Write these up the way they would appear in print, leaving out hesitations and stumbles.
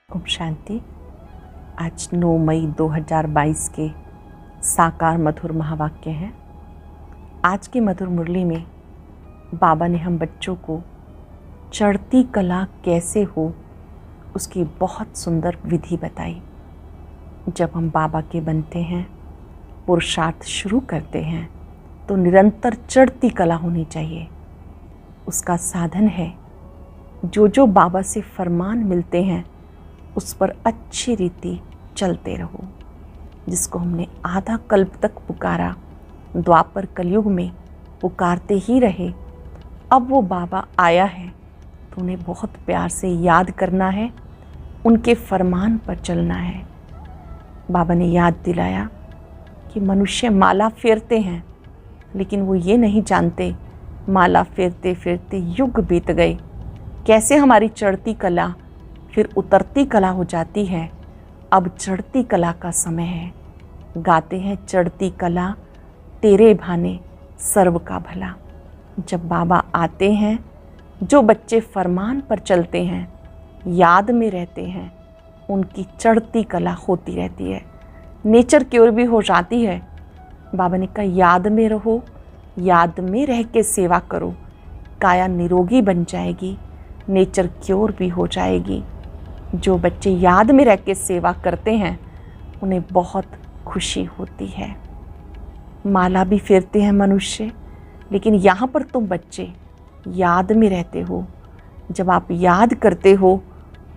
ओम शांति। आज 9 मई 2022 के साकार मधुर महावाक्य हैं। आज की मधुर मुरली में बाबा ने हम बच्चों को चढ़ती कला कैसे हो उसकी बहुत सुंदर विधि बताई। जब हम बाबा के बनते हैं, पुरुषार्थ शुरू करते हैं, तो निरंतर चढ़ती कला होनी चाहिए। उसका साधन है जो बाबा से फरमान मिलते हैं उस पर अच्छी रीति चलते रहो। जिसको हमने आधा कल्प तक पुकारा, द्वापर कलयुग में पुकारते ही रहे, अब वो बाबा आया है तो उन्हें बहुत प्यार से याद करना है, उनके फरमान पर चलना है। बाबा ने याद दिलाया कि मनुष्य माला फेरते हैं, लेकिन वो ये नहीं जानते माला फेरते फेरते युग बीत गए, कैसे हमारी चढ़ती कला फिर उतरती कला हो जाती है। अब चढ़ती कला का समय है। गाते हैं चढ़ती कला तेरे भाने सर्व का भला। जब बाबा आते हैं, जो बच्चे फरमान पर चलते हैं, याद में रहते हैं, उनकी चढ़ती कला होती रहती है, नेचर की ओर भी हो जाती है। बाबा ने कहा याद में रहो, याद में रह के सेवा करो, काया निरोगी बन जाएगी, नेचर की ओर भी हो जाएगी। जो बच्चे याद में रह के सेवा करते हैं उन्हें बहुत खुशी होती है। माला भी फेरते हैं मनुष्य, लेकिन यहाँ पर तुम बच्चे याद में रहते हो। जब आप याद करते हो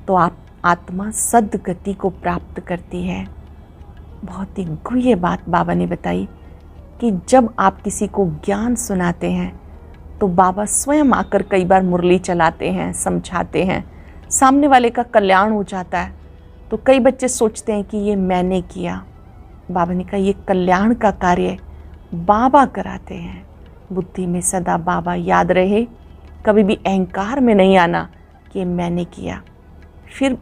तो आप आत्मा सद्गति को प्राप्त करती है। बहुत ही गुह्य बात बाबा ने बताई कि जब आप किसी को ज्ञान सुनाते हैं तो बाबा स्वयं आकर कई बार मुरली चलाते हैं, समझाते हैं, सामने वाले का कल्याण हो जाता है। तो कई बच्चे सोचते हैं कि ये मैंने किया। बाबा ने कहा ये कल्याण का कार्य बाबा कराते हैं। बुद्धि में सदा बाबा याद रहे, कभी भी अहंकार में नहीं आना कि मैंने किया। फिर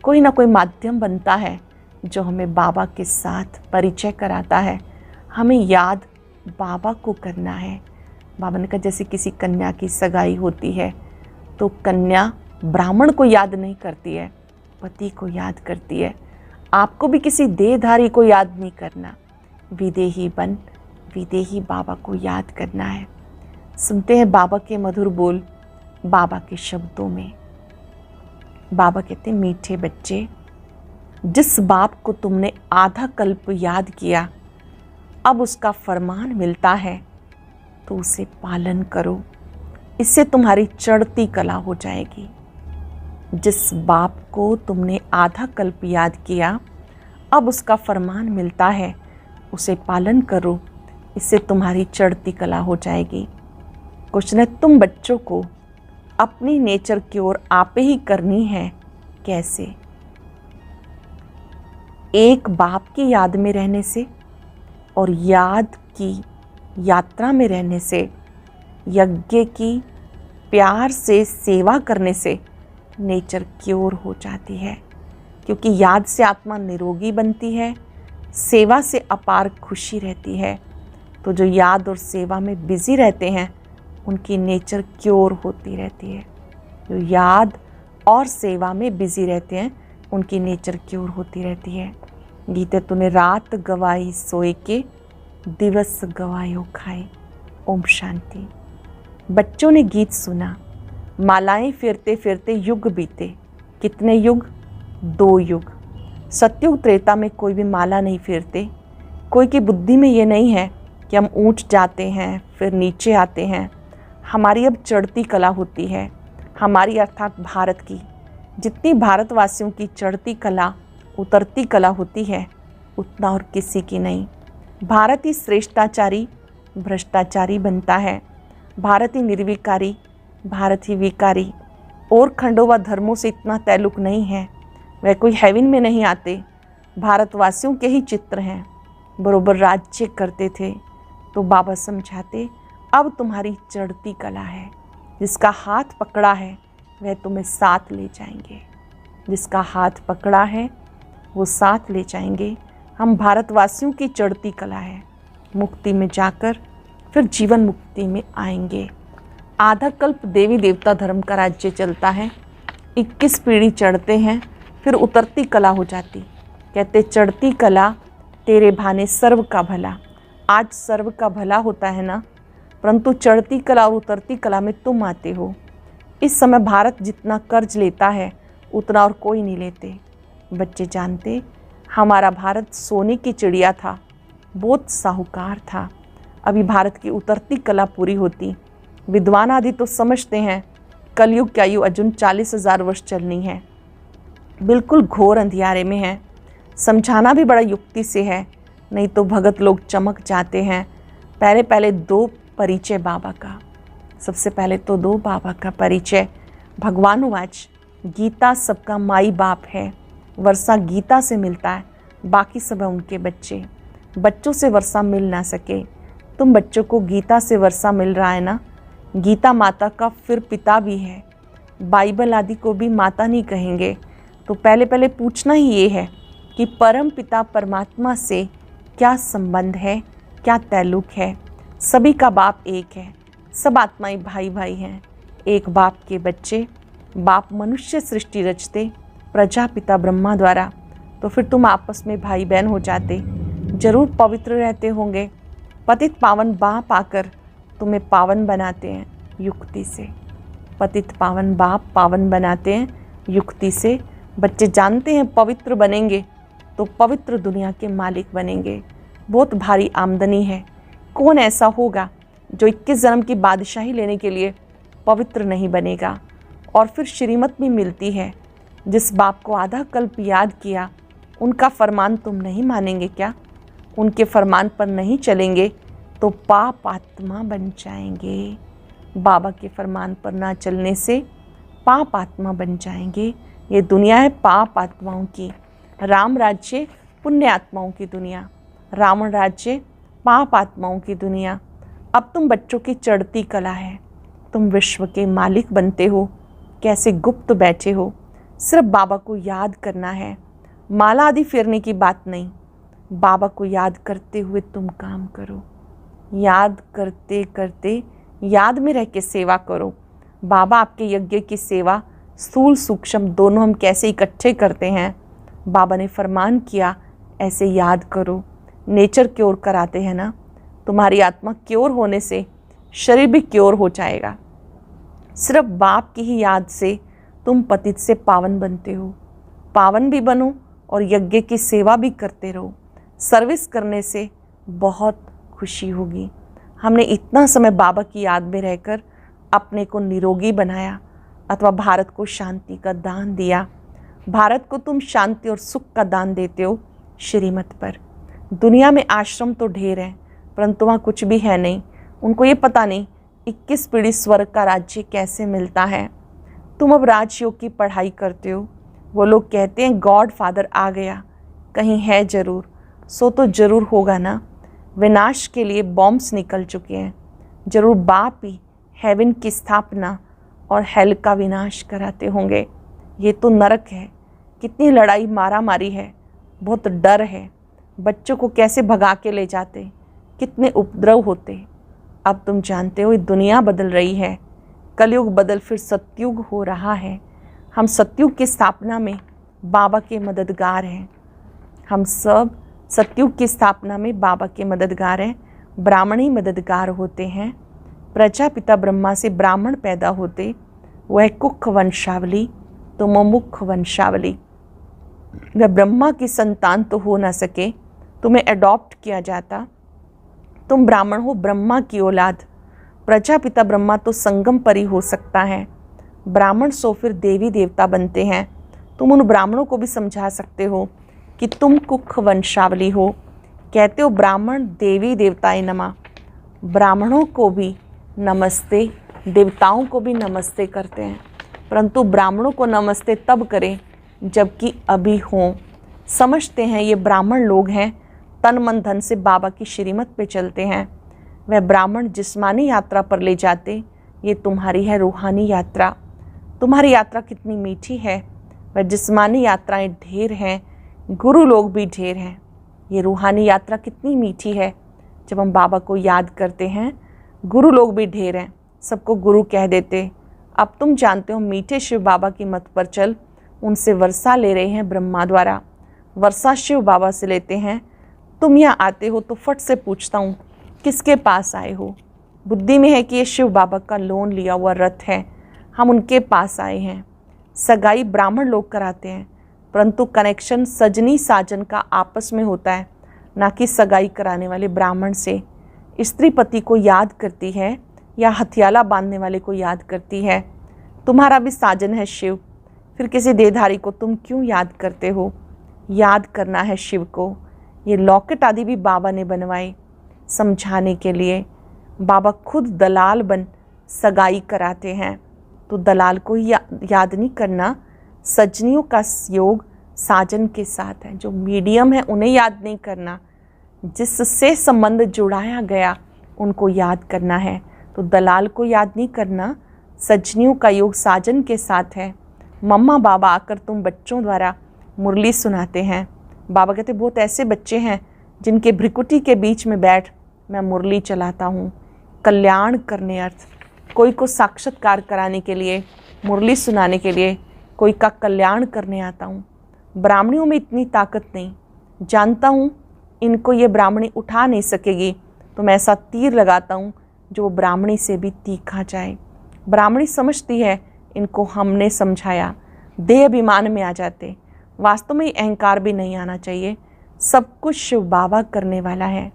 कोई ना कोई माध्यम बनता है जो हमें बाबा के साथ परिचय कराता है। हमें याद बाबा को करना है। बाबा ने कहा जैसे किसी कन्या की सगाई होती है तो कन्या ब्राह्मण को याद नहीं करती है, पति को याद करती है। आपको भी किसी देहधारी को याद नहीं करना, विदेही बन विदेही बाबा को याद करना है। सुनते हैं बाबा के मधुर बोल, बाबा के शब्दों में। बाबा कहते हैं मीठे बच्चे, जिस बाप को तुमने आधा कल्प याद किया, अब उसका फरमान मिलता है तो उसे पालन करो, इससे तुम्हारी चढ़ती कला हो जाएगी। जिस बाप को तुमने आधा कल्प याद किया, अब उसका फरमान मिलता है, उसे पालन करो, इससे तुम्हारी चढ़ती कला हो जाएगी। कुछ न तुम बच्चों को अपनी नेचर की ओर आप ही करनी है। कैसे? एक बाप की याद में रहने से और याद की यात्रा में रहने से, यज्ञ की प्यार से सेवा करने से नेचर क्योर हो जाती है। क्योंकि याद से आत्मा निरोगी बनती है, सेवा से अपार खुशी रहती है। तो जो याद और सेवा में बिजी रहते हैं उनकी नेचर क्योर होती रहती है। जो याद और सेवा में बिजी रहते हैं उनकी नेचर क्योर होती रहती है। गीते तूने रात गवाई सोए के, दिवस गवायो खाए। ओम शांति। बच्चों ने गीत सुना, मालाएं फेरते फेरते युग बीते। कितने युग? 2 युग। सतयुग त्रेता में कोई भी माला नहीं फेरते। कोई की बुद्धि में ये नहीं है कि हम ऊंच जाते हैं फिर नीचे आते हैं। हमारी अब चढ़ती कला होती है, हमारी अर्थात भारत की। जितनी भारतवासियों की चढ़ती कला उतरती कला होती है उतना और किसी की नहीं। भारत ही श्रेष्ठाचारी भ्रष्टाचारी बनता है, भारत ही निर्विकारी, भारत ही विकारी। और खंडों व धर्मों से इतना ताल्लुक नहीं है, वह कोई हेवन में नहीं आते। भारतवासियों के ही चित्र हैं। बरोबर राज्य करते थे तो बाबा समझाते अब तुम्हारी चढ़ती कला है। जिसका हाथ पकड़ा है वह तुम्हें साथ ले जाएंगे। जिसका हाथ पकड़ा है वो साथ ले जाएंगे। हम भारतवासियों की चढ़ती कला है, मुक्ति में जाकर फिर जीवन मुक्ति में आएंगे। आधा कल्प देवी देवता धर्म का राज्य चलता है, 21 पीढ़ी चढ़ते हैं, फिर उतरती कला हो जाती। कहते चढ़ती कला तेरे भाने सर्व का भला। आज सर्व का भला होता है ना, परंतु चढ़ती कला और उतरती कला में तुम आते हो। इस समय भारत जितना कर्ज लेता है उतना और कोई नहीं लेते। बच्चे जानते, हमारा भारत सोने की चिड़िया था, बहुत साहूकार था। अभी भारत की उतरती कला पूरी होती। विद्वान आदि तो समझते हैं कलयुग की आयु अर्जुन 40,000 वर्ष चलनी है, बिल्कुल घोर अंधियारे में है। समझाना भी बड़ा युक्ति से है, नहीं तो भगत लोग चमक जाते हैं। पहले दो परिचय बाबा का। सबसे पहले तो दो बाबा का परिचय। भगवान वाच गीता सबका माई बाप है। वर्षा गीता से मिलता है, बाकी सब है उनके बच्चे। बच्चों से वर्षा मिल ना सके, तुम बच्चों को गीता से वर्षा मिल रहा है ना। गीता माता का फिर पिता भी है। बाइबल आदि को भी माता नहीं कहेंगे। तो पहले पूछना ही ये है कि परम पिता परमात्मा से क्या संबंध है, क्या ताल्लुक है। सभी का बाप एक है, सब आत्माएं भाई भाई हैं, एक बाप के बच्चे। बाप मनुष्य सृष्टि रचते प्रजापिता ब्रह्मा द्वारा, तो फिर तुम आपस में भाई बहन हो जाते, जरूर पवित्र रहते होंगे। पतित पावन बाप आकर तुम्हें पावन बनाते हैं युक्ति से। पतित पावन बाप पावन बनाते हैं युक्ति से। बच्चे जानते हैं पवित्र बनेंगे तो पवित्र दुनिया के मालिक बनेंगे। बहुत भारी आमदनी है। कौन ऐसा होगा जो 21 जन्म की बादशाही लेने के लिए पवित्र नहीं बनेगा। और फिर श्रीमत भी मिलती है। जिस बाप को आधा कल्प याद किया, उनका फरमान तुम नहीं मानेंगे क्या? उनके फरमान पर नहीं चलेंगे तो पाप आत्मा बन जाएंगे। बाबा के फरमान पर ना चलने से पाप आत्मा बन जाएंगे। ये दुनिया है पाप आत्माओं की। राम राज्य पुण्य आत्माओं की दुनिया, रावण राज्य पाप आत्माओं की दुनिया। अब तुम बच्चों की चढ़ती कला है। तुम विश्व के मालिक बनते हो। कैसे गुप्त बैठे हो, सिर्फ बाबा को याद करना है। माला आदि फेरने की बात नहीं। बाबा को याद करते हुए तुम काम करो। याद करते करते याद में रह के सेवा करो। बाबा आपके यज्ञ की सेवा स्थूल सूक्ष्म दोनों हम कैसे इकट्ठे करते हैं। बाबा ने फरमान किया ऐसे याद करो। नेचर क्योर कराते हैं ना, तुम्हारी आत्मा क्योर होने से शरीर भी क्योर हो जाएगा। सिर्फ बाप की ही याद से तुम पतित से पावन बनते हो। पावन भी बनो और यज्ञ की सेवा भी करते रहो। सर्विस करने से बहुत खुशी होगी। हमने इतना समय बाबा की याद में रहकर अपने को निरोगी बनाया अथवा भारत को शांति का दान दिया। भारत को तुम शांति और सुख का दान देते हो श्रीमत पर। दुनिया में आश्रम तो ढेर हैं, परंतु वहाँ कुछ भी है नहीं। उनको ये पता नहीं 21 पीढ़ी स्वर्ग का राज्य कैसे मिलता है। तुम अब राजयोग की पढ़ाई करते हो। वो लोग कहते हैं गॉड फादर आ गया, कहीं है ज़रूर, सो तो ज़रूर होगा ना। विनाश के लिए बॉम्ब्स निकल चुके हैं, ज़रूर बाप ही हेवन की स्थापना और हेल का विनाश कराते होंगे। ये तो नरक है। कितनी लड़ाई मारा मारी है, बहुत डर है। बच्चों को कैसे भगा के ले जाते, कितने उपद्रव होते। अब तुम जानते हो ये दुनिया बदल रही है। कलयुग बदल फिर सतयुग हो रहा है। हम सतयुग की स्थापना में बाबा के मददगार हैं। हम सब सतयुग की स्थापना में बाबा के मददगार हैं। ब्राह्मणी मददगार होते हैं। प्रजापिता ब्रह्मा से ब्राह्मण पैदा होते, वह कुख वंशावली तो मुमुख वंशावली। वह ब्रह्मा की संतान तो हो ना सके, तुम्हें अडॉप्ट किया जाता। तुम ब्राह्मण हो, ब्रह्मा की औलाद। प्रजापिता ब्रह्मा तो संगम परी हो सकता है। ब्राह्मण सो फिर देवी देवता बनते हैं। तुम उन ब्राह्मणों को भी समझा सकते हो कि तुम कुख वंशावली हो। कहते हो ब्राह्मण देवी देवताए नमः। ब्राह्मणों को भी नमस्ते, देवताओं को भी नमस्ते करते हैं, परंतु ब्राह्मणों को नमस्ते तब करें जबकि अभी हों। समझते हैं ये ब्राह्मण लोग हैं, तन मन धन से बाबा की श्रीमत पे चलते हैं। वह ब्राह्मण जिस्मानी यात्रा पर ले जाते, ये तुम्हारी है रूहानी यात्रा। तुम्हारी यात्रा कितनी मीठी है। वह जिस्मानी यात्राएं ढेर हैं, गुरु लोग भी ढेर हैं। ये रूहानी यात्रा कितनी मीठी है। जब हम बाबा को याद करते हैं, गुरु लोग भी ढेर हैं, सबको गुरु कह देते। अब तुम जानते हो मीठे शिव बाबा की मत पर चल, उनसे वर्षा ले रहे हैं ब्रह्मा द्वारा। वर्षा शिव बाबा से लेते हैं। तुम यहाँ आते हो तो फट से पूछता हूँ किसके पास आए हो। बुद्धि में है कि ये शिव बाबा का लोन लिया हुआ रथ है, हम उनके पास आए हैं। सगाई ब्राह्मण लोग कराते हैं, परंतु कनेक्शन सजनी साजन का आपस में होता है, ना कि सगाई कराने वाले ब्राह्मण से। स्त्री पति को याद करती है या हथियाला बांधने वाले को याद करती है। तुम्हारा भी साजन है शिव, फिर किसी देहधारी को तुम क्यों याद करते हो। याद करना है शिव को। ये लॉकेट आदि भी बाबा ने बनवाए समझाने के लिए। बाबा खुद दलाल बन सगाई कराते हैं, तो दलाल को याद नहीं करना। सजनियों का योग साजन के साथ है, जो मीडियम है उन्हें याद नहीं करना, जिससे संबंध जुड़ाया गया उनको याद करना है। तो दलाल को याद नहीं करना, सजनियों का योग साजन के साथ है। मम्मा बाबा आकर तुम बच्चों द्वारा मुरली सुनाते हैं। बाबा कहते बहुत ऐसे बच्चे हैं जिनके भ्रिकुटी के बीच में बैठ मैं मुरली चलाता हूँ। कल्याण करने अर्थ, कोई को साक्षात्कार कराने के लिए, मुरली सुनाने के लिए, कोई का कल्याण करने आता हूँ। ब्राह्मणियों में इतनी ताकत नहीं, जानता हूँ इनको ये ब्राह्मणी उठा नहीं सकेगी, तो मैं ऐसा तीर लगाता हूँ जो ब्राह्मणी से भी तीखा जाए। ब्राह्मणी समझती है इनको हमने समझाया, देह अभिमान में आ जाते। वास्तव में अहंकार भी नहीं आना चाहिए। सब कुछ शिव बाबा करने वाला है।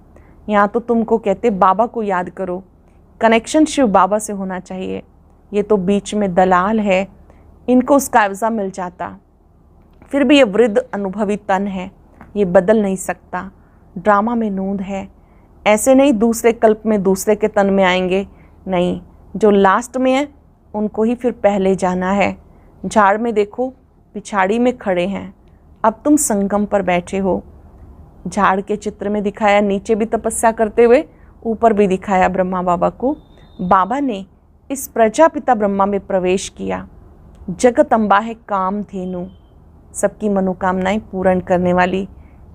यहाँ तो तुमको कहते बाबा को याद करो, कनेक्शन शिव बाबा से होना चाहिए। ये तो बीच में दलाल है, इनको उसका एवजा मिल जाता। फिर भी ये वृद्ध अनुभवी तन है, ये बदल नहीं सकता। ड्रामा में नूंद है, ऐसे नहीं दूसरे कल्प में दूसरे के तन में आएंगे, नहीं, जो लास्ट में है उनको ही फिर पहले जाना है। झाड़ में देखो पिछाड़ी में खड़े हैं, अब तुम संगम पर बैठे हो। झाड़ के चित्र में दिखाया नीचे भी तपस्या करते हुए, ऊपर भी दिखाया ब्रह्मा बाबा को। बाबा ने इस प्रजापिता ब्रह्मा में प्रवेश किया। जगत अम्बा है काम धेनु, सबकी मनोकामनाएं पूर्ण करने वाली।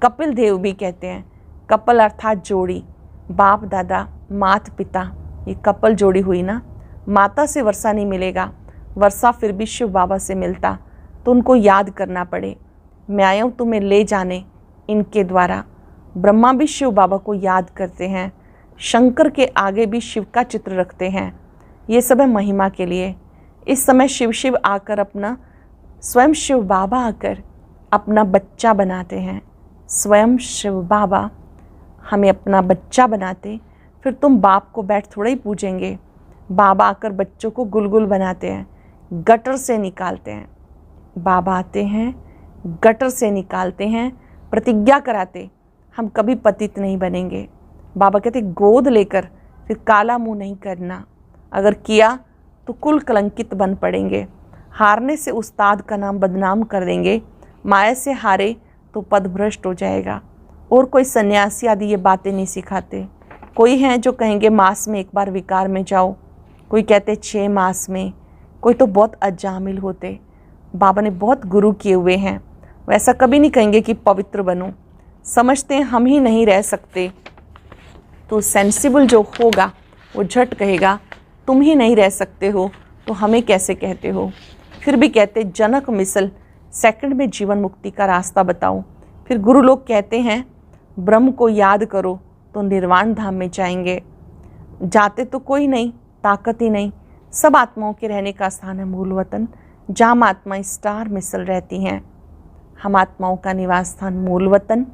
कपिल देव भी कहते हैं, कपल अर्थात जोड़ी, बाप दादा मात पिता, ये कपल जोड़ी हुई ना। माता से वर्षा नहीं मिलेगा, वर्षा फिर भी शिव बाबा से मिलता, तो उनको याद करना पड़े। मैं आया हूँ तुम्हें ले जाने इनके द्वारा। ब्रह्मा भी शिव बाबा को याद करते हैं, शंकर के आगे भी शिव का चित्र रखते हैं। ये सब है महिमा के लिए। इस समय शिव शिव आकर अपना, स्वयं शिव बाबा आकर अपना बच्चा बनाते हैं। स्वयं शिव बाबा हमें अपना बच्चा बनाते, फिर तुम बाप को बैठ थोड़ा ही पूजेंगे। बाबा आकर बच्चों को गुलगुल बनाते हैं, गटर से निकालते हैं। बाबा आते हैं, गटर से निकालते हैं, प्रतिज्ञा कराते हम कभी पतित नहीं बनेंगे। बाबा कहते गोद लेकर फिर काला मुंह नहीं करना, अगर किया तो कुल कलंकित बन पड़ेंगे। हारने से उस्ताद का नाम बदनाम कर देंगे, माया से हारे तो पदभ्रष्ट हो जाएगा। और कोई सन्यासी आदि ये बातें नहीं सिखाते। कोई हैं जो कहेंगे मास में एक बार विकार में जाओ, कोई कहते 6 मास में, कोई तो बहुत अजामिल होते। बाबा ने बहुत गुरु किए हुए हैं, वैसा कभी नहीं कहेंगे कि पवित्र बनो। समझते हैं हम ही नहीं रह सकते, तो सेंसिबल जो होगा वो झट कहेगा तुम ही नहीं रह सकते हो तो हमें कैसे कहते हो। फिर भी कहते जनक मिसल सेकंड में जीवन मुक्ति का रास्ता बताओ। फिर गुरु लोग कहते हैं ब्रह्म को याद करो तो निर्वाण धाम में जाएंगे। जाते तो कोई नहीं, ताकत ही नहीं। सब आत्माओं के रहने का स्थान है मूल वतन, जहाँ आत्मा स्टार मिसल रहती हैं। हम आत्माओं का निवास स्थान मूल वतन,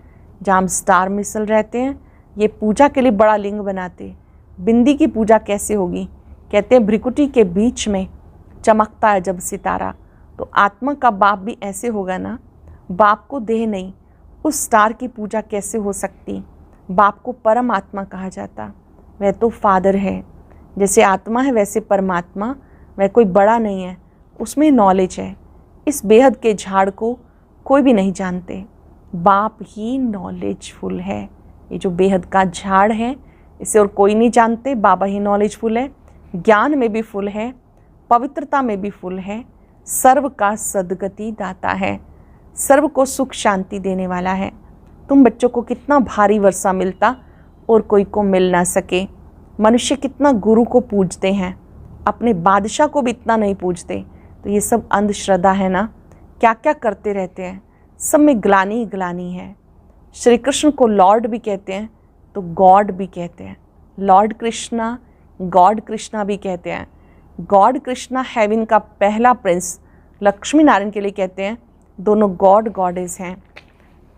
जहाँ स्टार मिसल रहते हैं। ये पूजा के लिए बड़ा लिंग बनाते। बिंदी की पूजा कैसे होगी? कहते हैं भ्रिकुटी के बीच में चमकता है जब सितारा, तो आत्मा का बाप भी ऐसे होगा ना। बाप को देह नहीं, उस स्टार की पूजा कैसे हो सकती? बाप को परम आत्मा कहा जाता, वह तो फादर है। जैसे आत्मा है वैसे परमात्मा, वह कोई बड़ा नहीं है, उसमें नॉलेज है। इस बेहद के झाड़ को कोई भी नहीं जानते, बाप ही नॉलेजफुल है। ये जो बेहद का झाड़ है इसे और कोई नहीं जानते, बाबा ही नॉलेजफुल है। ज्ञान में भी फुल है, पवित्रता में भी फुल है, सर्व का सद्गति दाता है, सर्व को सुख शांति देने वाला है। तुम बच्चों को कितना भारी वर्षा मिलता और कोई को मिल ना सके। मनुष्य कितना गुरु को पूजते हैं, अपने बादशाह को भी इतना नहीं पूजते। तो ये सब अंधश्रद्धा है ना। क्या क्या करते रहते हैं, सब में ग्लानि ही ग्लानि है। श्री कृष्ण को लॉर्ड भी कहते हैं तो गॉड भी कहते हैं। लॉर्ड कृष्णा, गॉड कृष्णा भी कहते हैं। गॉड कृष्णा हेवन का पहला प्रिंस लक्ष्मी नारायण के लिए कहते हैं। दोनों गॉड गॉडेस हैं।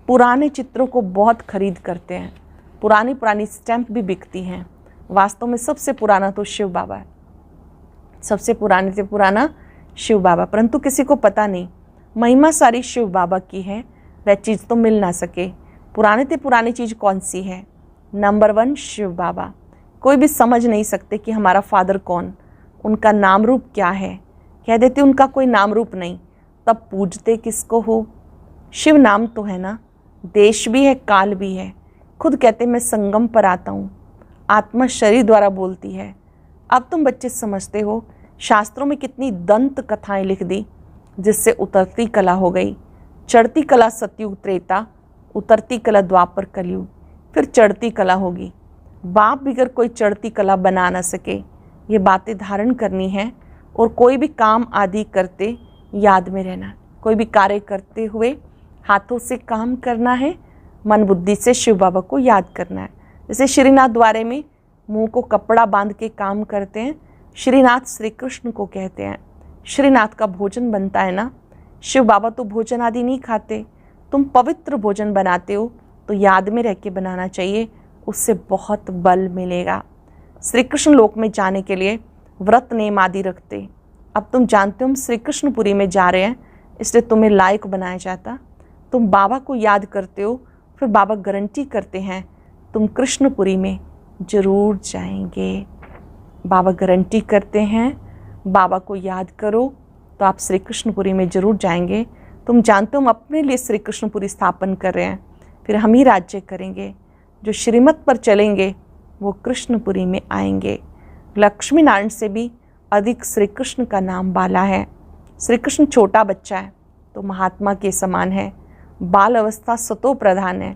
पुराने चित्रों को बहुत खरीद करते हैं। पुरानी पुरानी स्टैम्प भी बिकती हैं। वास्तव में सबसे पुराना तो शिव बाबा है, सबसे पुराने से पुराना शिव बाबा, परंतु किसी को पता नहीं महिमा सारी शिव बाबा की है, वह चीज़ तो मिल ना सके। पुराने से पुरानी चीज़ कौन सी है? नंबर 1 शिव बाबा। कोई भी समझ नहीं सकते कि हमारा फादर कौन, उनका नाम रूप क्या है। कह देते उनका कोई नाम रूप नहीं, तब पूजते किसको हो? शिव नाम तो है ना, देश भी है, काल भी है। खुद कहते मैं संगम पर आता हूँ, आत्मा शरीर द्वारा बोलती है। अब तुम बच्चे समझते हो, शास्त्रों में कितनी दंत कथाएं लिख दी, जिससे उतरती कला हो गई। चढ़ती कला सतयुग त्रेता, उतरती कला द्वापर कलयुग, फिर चढ़ती कला होगी। बाप बिगर कोई चढ़ती कला बना ना सके। ये बातें धारण करनी है और कोई भी काम आदि करते याद में रहना। कोई भी कार्य करते हुए हाथों से काम करना है, मन बुद्धि से शिव बाबा को याद करना है। जैसे श्रीनाथ द्वारे में मुंह को कपड़ा बांध के काम करते हैं, श्रीनाथ श्री कृष्ण को कहते हैं। श्रीनाथ का भोजन बनता है ना, शिव बाबा तो भोजन आदि नहीं खाते। तुम पवित्र भोजन बनाते हो तो याद में रह के बनाना चाहिए, उससे बहुत बल मिलेगा। श्री कृष्ण लोक में जाने के लिए व्रत नेम आदि रखते। अब तुम जानते हो हम श्री कृष्णपुरी में जा रहे हैं, इसलिए तुम्हें लायक बनाया जाता। तुम बाबा को याद करते हो, फिर बाबा गारंटी करते हैं तुम कृष्णपुरी में जरूर जाएंगे। बाबा गारंटी करते हैं, बाबा को याद करो तो आप श्री कृष्णपुरी में जरूर जाएंगे। तुम जानते हो हम अपने लिए श्री कृष्णपुरी स्थापन कर रहे हैं, फिर हम ही राज्य करेंगे। जो श्रीमत पर चलेंगे वो कृष्णपुरी में आएंगे। लक्ष्मी नारायण से भी अधिक श्री कृष्ण का नाम बाला है। श्री कृष्ण छोटा बच्चा है तो महात्मा के समान है। बाल अवस्था सतो प्रधान है,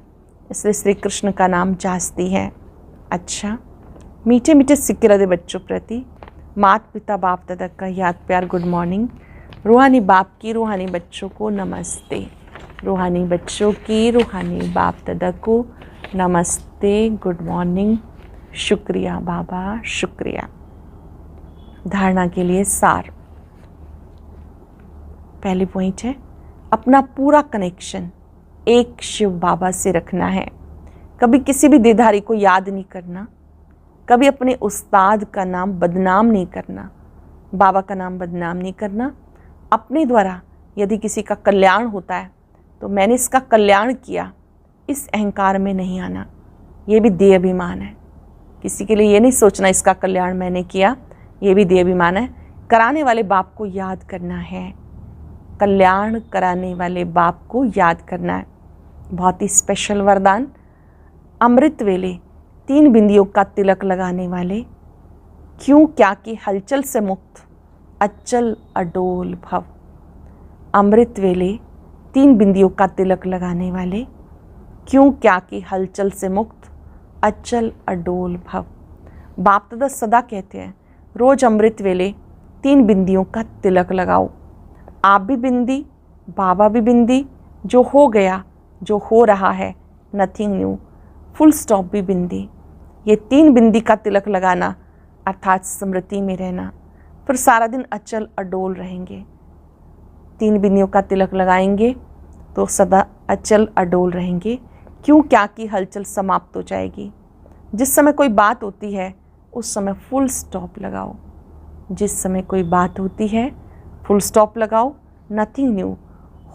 इसलिए श्री कृष्ण का नाम जास्ती है। अच्छा, मीठे मीठे सिक्के रहे बच्चों प्रति माता पिता बाप दादा का याद प्यार गुड मॉर्निंग। रूहानी बाप की रूहानी बच्चों को नमस्ते। रूहानी बच्चों की रूहानी बाप दादा को नमस्ते, गुड मॉर्निंग। शुक्रिया बाबा, शुक्रिया। धारणा के लिए सार। पहली पॉइंट है अपना पूरा कनेक्शन एक शिव बाबा से रखना है। कभी किसी भी देहधारी को याद नहीं करना, कभी अपने उस्ताद का नाम बदनाम नहीं करना, बाबा का नाम बदनाम नहीं करना। अपने द्वारा यदि किसी का कल्याण होता है तो मैंने इसका कल्याण किया, इस अहंकार में नहीं आना। ये भी देह अभिमान है। किसी के लिए ये नहीं सोचना इसका कल्याण मैंने किया, ये भी देह अभिमान है। कराने वाले बाप को याद करना है, कल्याण कराने वाले बाप को याद करना है। बहुत ही स्पेशल वरदान। अमृत वेले 3 बिंदियों का तिलक लगाने वाले, क्यों क्या की हलचल से मुक्त अचल अडोल भव। अमृत वेले 3 बिंदियों का तिलक लगाने वाले, क्यों क्या की हलचल से मुक्त अचल अडोल भव। बाप दादा सदा कहते हैं रोज अमृत वेले 3 बिंदियों का तिलक लगाओ। आप भी बिंदी, बाबा भी बिंदी, जो हो गया, जो हो रहा है, नथिंग न्यू, फुल स्टॉप भी बिंदी। ये 3 बिंदी का तिलक लगाना अर्थात स्मृति में रहना, फिर सारा दिन अचल अडोल रहेंगे। 3 बिंदियों का तिलक लगाएंगे तो सदा अचल अडोल रहेंगे। क्यों क्या की हलचल समाप्त हो जाएगी। जिस समय कोई बात होती है उस समय फुल स्टॉप लगाओ। जिस समय कोई बात होती है फुल स्टॉप लगाओ। नथिंग न्यू,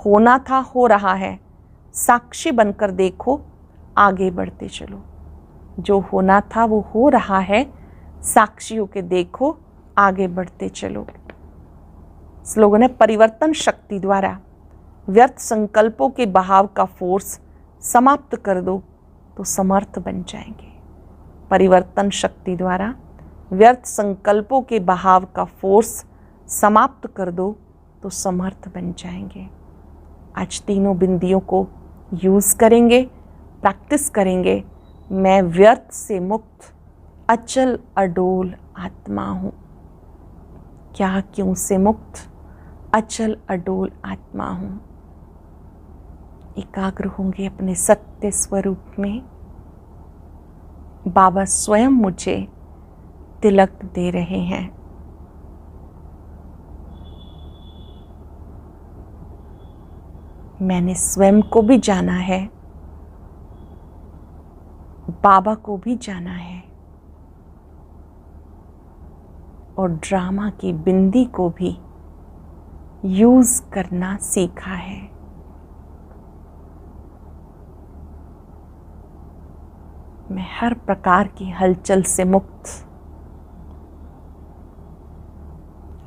होना था हो रहा है, साक्षी बनकर देखो, आगे बढ़ते चलो। जो होना था वो हो रहा है, साक्षी होकर देखो, आगे बढ़ते चलो। स्लोगन है परिवर्तन शक्ति द्वारा व्यर्थ संकल्पों के बहाव का फोर्स समाप्त कर दो तो समर्थ बन जाएंगे। परिवर्तन शक्ति द्वारा व्यर्थ संकल्पों के बहाव का फोर्स समाप्त कर दो तो समर्थ बन जाएंगे। आज तीनों बिंदियों को यूज़ करेंगे, प्रैक्टिस करेंगे। मैं व्यर्थ से मुक्त अचल अडोल आत्मा हूँ। क्या क्यों से मुक्त अचल अडोल आत्मा हूं। एकाग्र होंगे अपने सत्य स्वरूप में। बाबा स्वयं मुझे तिलक दे रहे हैं। मैंने स्वयं को भी जाना है, बाबा को भी जाना है, और ड्रामा की बिंदी को भी यूज करना सीखा है। मैं हर प्रकार की हलचल से मुक्त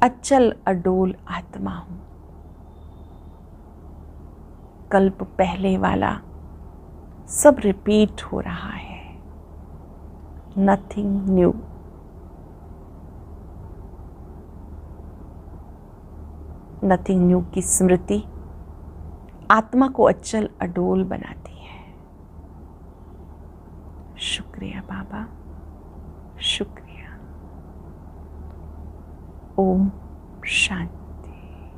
अचल अडोल आत्मा हूं। कल्प पहले वाला सब रिपीट हो रहा है। Nothing new. नथिंग न्यू की स्मृति आत्मा को अचल अडोल बनाती है। शुक्रिया बाबा, शुक्रिया। ओम शांति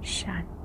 शांति।